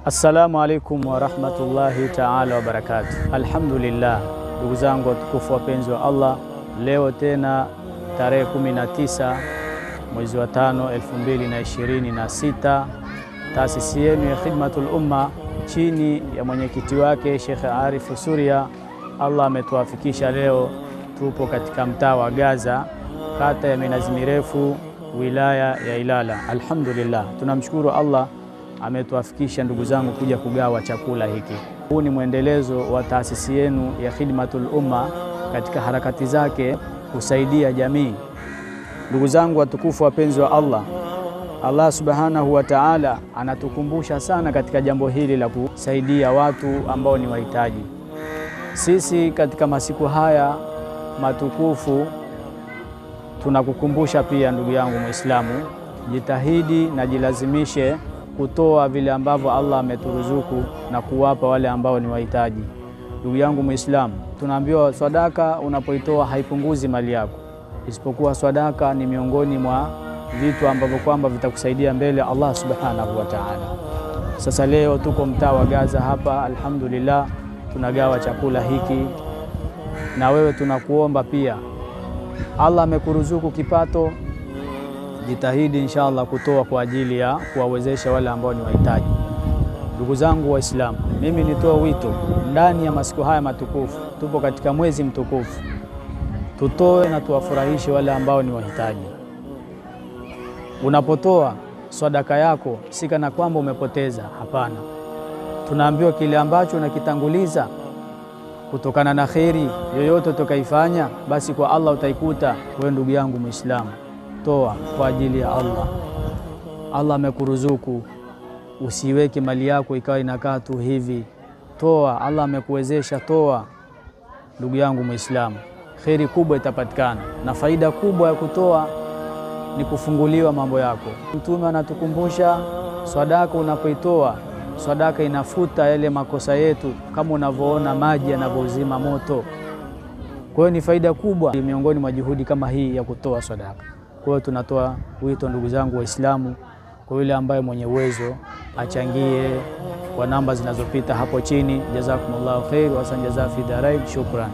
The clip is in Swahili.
Assalamu alaikum wa rahmatullahi ta'ala wa barakatuh. Alhamdulillah, ndugu zangu watukufu wapenzi wa Allah, leo tena tarehe 19 mwezi wa 5 2026, taasisi yenu ya Khidmatul Umma chini ya mwenyekiti wake Sheikh Arif Suria, Allah ametuafikisha leo tupo katika mtaa wa Gaza, kata ya Minazi Mirefu, wilaya ya Ilala. Alhamdulillah, tunamshukuru Allah ametuafikisha ndugu zangu kuja kugawa chakula hiki. Huu ni mwendelezo wa taasisi yenu ya Khidmatul Umma katika harakati zake kusaidia jamii. Ndugu zangu watukufu wapenzi wa Allah, Allah subhanahu wa ta'ala anatukumbusha sana katika jambo hili la kusaidia watu ambao ni wahitaji. Sisi katika masiku haya matukufu tunakukumbusha pia, ndugu yangu Muislamu, jitahidi na jilazimishe kutoa vile ambavyo Allah ameturuzuku na kuwapa wale ambao ni wahitaji. Ndugu yangu Muislamu, tunaambiwa sadaka unapoitoa haipunguzi mali yako, isipokuwa sadaka ni miongoni mwa vitu ambavyo kwamba vitakusaidia mbele Allah subhanahu wa ta'ala. Sasa leo tuko mtaa wa Gaza hapa, alhamdulillah, tunagawa chakula hiki, na wewe tunakuomba pia, Allah amekuruzuku kipato, jitahidi inshallah kutoa kwa ajili ya kuwawezesha wale ambao ni wahitaji. Ndugu zangu Waislamu, mimi nitoa wito ndani ya masiku haya matukufu, tupo katika mwezi mtukufu, tutoe na tuwafurahishe wale ambao ni wahitaji. Unapotoa sadaka yako si kana kwamba umepoteza, hapana. Tunaambiwa kile ambacho unakitanguliza kutokana na kheri yoyote utakaifanya, basi kwa Allah utaikuta. Wewe ndugu yangu Muislamu, toa kwa ajili ya Allah. Allah amekuruzuku, usiweke mali yako ikawa inakaa tu hivi. Toa, Allah amekuwezesha, toa ndugu yangu Muislamu, kheri kubwa itapatikana, na faida kubwa ya kutoa ni kufunguliwa mambo yako. Mtume anatukumbusha sadaka, unapoitoa sadaka inafuta yale makosa yetu, kama unavyoona maji yanavyozima moto. Kwa hiyo ni faida kubwa miongoni mwa juhudi kama hii ya kutoa sadaka. Kwa hiyo tunatoa wito, ndugu zangu Waislamu, kwa yule ambaye mwenye uwezo achangie kwa namba zinazopita hapo chini. Jazakumullahu khair wa san jaza fi darain. Shukran.